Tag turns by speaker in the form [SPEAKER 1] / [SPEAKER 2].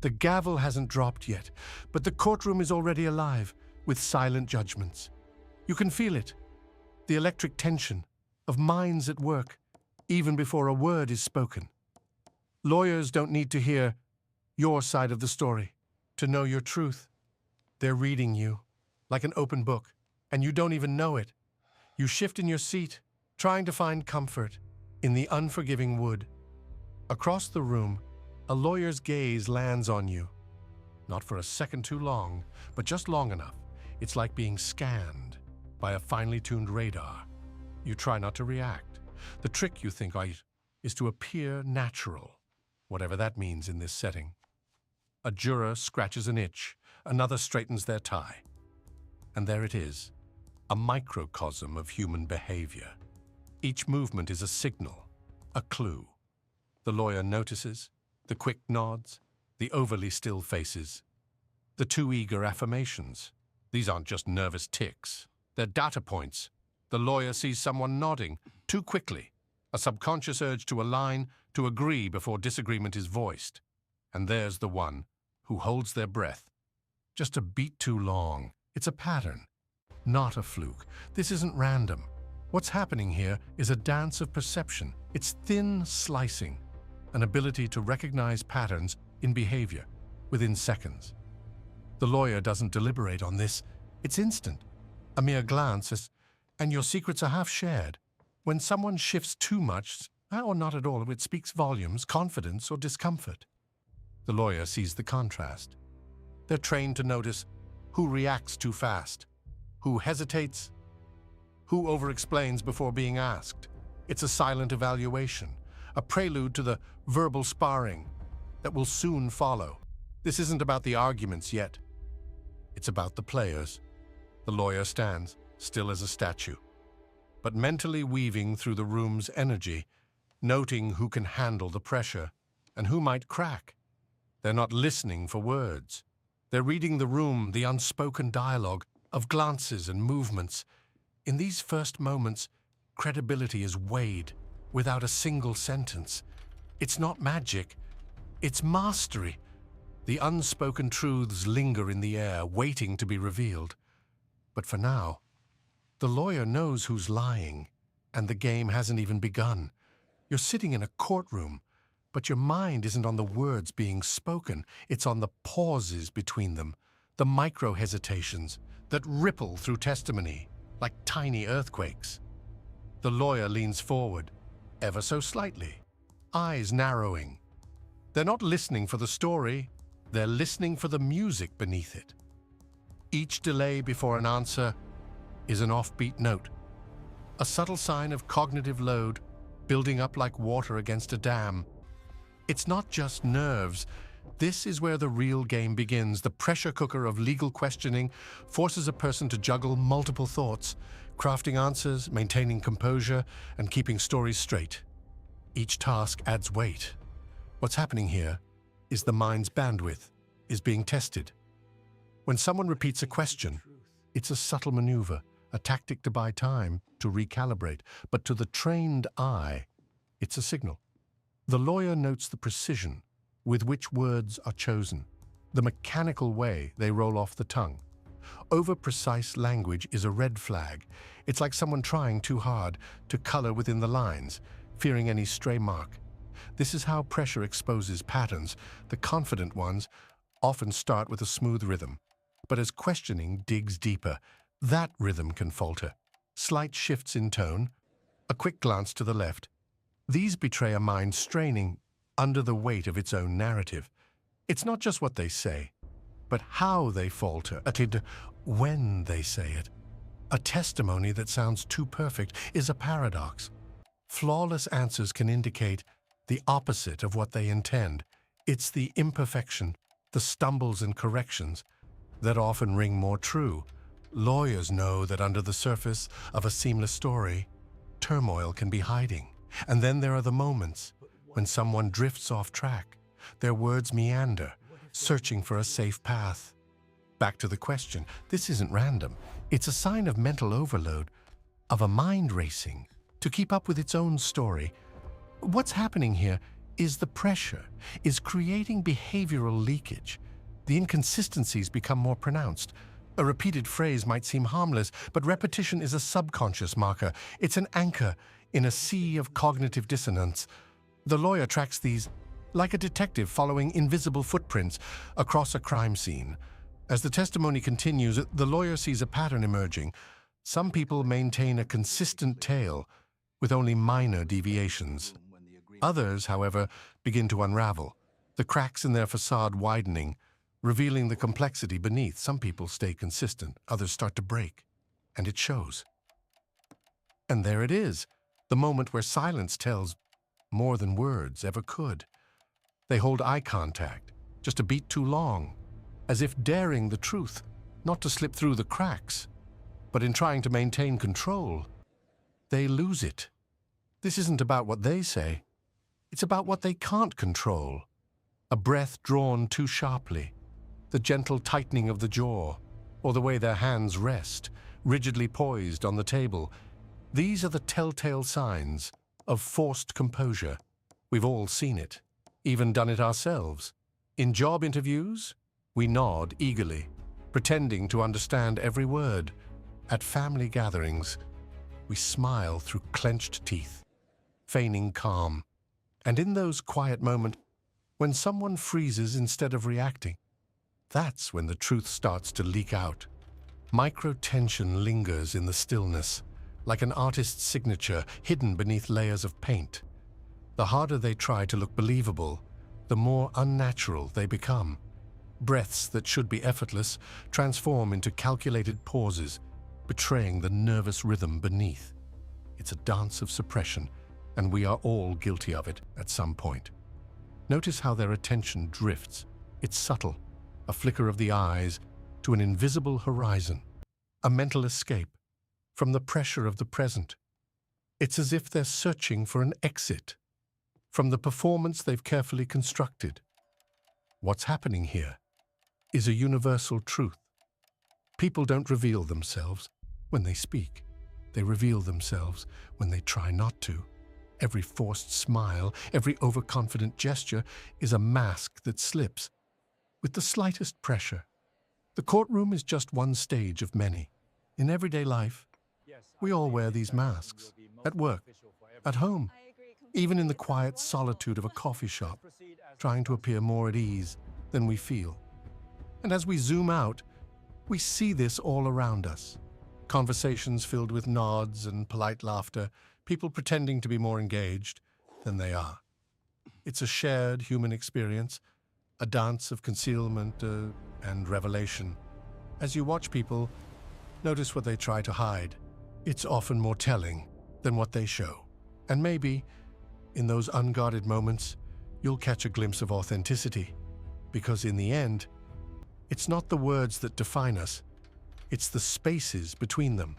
[SPEAKER 1] The gavel hasn't dropped yet, but the courtroom is already alive with silent judgments. You can feel it, the electric tension of minds at work, even before a word is spoken. Lawyers don't need to hear your side of the story to know your truth. They're reading you like an open book, and you don't even know it. You shift in your seat, trying to find comfort in the unforgiving wood. Across the room, a lawyer's gaze lands on you. Not for a second too long, but just long enough. It's like being scanned by a finely tuned radar. You try not to react. The trick, you think, is to appear natural, whatever that means in this setting. A juror scratches an itch, another straightens their tie. And there it is, a microcosm of human behavior. Each movement is a signal, a clue. The lawyer notices, the quick nods, the overly still faces, the too eager affirmations. These aren't just nervous tics. They're data points. The lawyer sees someone nodding too quickly, a subconscious urge to align, to agree before disagreement is voiced. And there's the one who holds their breath. Just a beat too long. It's a pattern, not a fluke. This isn't random. What's happening here is a dance of perception. It's thin slicing, an ability to recognize patterns in behavior within seconds. The lawyer doesn't deliberate on this. It's instant. A mere glance, and your secrets are half shared. When someone shifts too much, or not at all, it speaks volumes, confidence, or discomfort. The lawyer sees the contrast. They're trained to notice who reacts too fast, who hesitates, who over-explains before being asked. It's a silent evaluation, a prelude to the verbal sparring that will soon follow. This isn't about the arguments yet. It's about the players. The lawyer stands, still as a statue, but mentally weaving through the room's energy, noting who can handle the pressure and who might crack. They're not listening for words. They're reading the room, the unspoken dialogue of glances and movements. In these first moments, credibility is weighed without a single sentence. It's not magic, it's mastery. The unspoken truths linger in the air, waiting to be revealed. But for now, the lawyer knows who's lying, and the game hasn't even begun. You're sitting in a courtroom, but your mind isn't on the words being spoken. It's on the pauses between them, the micro-hesitations that ripple through testimony like tiny earthquakes. The lawyer leans forward, ever so slightly, eyes narrowing. They're not listening for the story, they're listening for the music beneath it. Each delay before an answer is an offbeat note, a subtle sign of cognitive load building up like water against a dam. It's not just nerves. This is where the real game begins. The pressure cooker of legal questioning forces a person to juggle multiple thoughts, crafting answers, maintaining composure, and keeping stories straight. Each task adds weight. What's happening here is the mind's bandwidth is being tested. When someone repeats a question, it's a subtle maneuver, a tactic to buy time, to recalibrate. But to the trained eye, it's a signal. The lawyer notes the precision with which words are chosen, the mechanical way they roll off the tongue. Over-precise language is a red flag. It's like someone trying too hard to color within the lines, fearing any stray mark. This is how pressure exposes patterns. The confident ones often start with a smooth rhythm, but as questioning digs deeper, that rhythm can falter. Slight shifts in tone, a quick glance to the left. These betray a mind straining under the weight of its own narrative. It's not just what they say, but how they falter, when they say it. A testimony that sounds too perfect is a paradox. Flawless answers can indicate the opposite of what they intend. It's the imperfection, the stumbles and corrections that often ring more true. Lawyers know that under the surface of a seamless story, turmoil can be hiding. And then there are the moments when someone drifts off track. Their words meander, searching for a safe path. Back to the question, this isn't random. It's a sign of mental overload, of a mind racing to keep up with its own story. What's happening here is the pressure, is creating behavioral leakage. The inconsistencies become more pronounced. A repeated phrase might seem harmless, but repetition is a subconscious marker. It's an anchor in a sea of cognitive dissonance. The lawyer tracks these like a detective following invisible footprints across a crime scene. As the testimony continues, the lawyer sees a pattern emerging. Some people maintain a consistent tale with only minor deviations. Others, however, begin to unravel, the cracks in their facade widening, revealing the complexity beneath. Some people stay consistent, others start to break, and it shows. And there it is, the moment where silence tells more than words ever could. They hold eye contact, just a beat too long, as if daring the truth, not to slip through the cracks, but in trying to maintain control, they lose it. This isn't about what they say, it's about what they can't control. A breath drawn too sharply, the gentle tightening of the jaw, or the way their hands rest, rigidly poised on the table. These are the telltale signs of forced composure. We've all seen it, even done it ourselves. In job interviews, we nod eagerly, pretending to understand every word. At family gatherings, we smile through clenched teeth, feigning calm. And in those quiet moments, when someone freezes instead of reacting, that's when the truth starts to leak out. Micro-tension lingers in the stillness, like an artist's signature hidden beneath layers of paint. The harder they try to look believable, the more unnatural they become. Breaths that should be effortless transform into calculated pauses, betraying the nervous rhythm beneath. It's a dance of suppression, and we are all guilty of it at some point. Notice how their attention drifts. It's subtle, a flicker of the eyes to an invisible horizon, a mental escape from the pressure of the present. It's as if they're searching for an exit from the performance they've carefully constructed. What's happening here is a universal truth. People don't reveal themselves when they speak. They reveal themselves when they try not to. Every forced smile, every overconfident gesture is a mask that slips with the slightest pressure. The courtroom is just one stage of many. In everyday life, we all wear these masks, at work, at home, even in the quiet solitude of a coffee shop, trying to appear more at ease than we feel. And as we zoom out, we see this all around us. Conversations filled with nods and polite laughter, people pretending to be more engaged than they are. It's a shared human experience, a dance of concealment and revelation. As you watch people, notice what they try to hide. It's often more telling than what they show. And maybe, in those unguarded moments, you'll catch a glimpse of authenticity. Because in the end, it's not the words that define us, it's the spaces between them.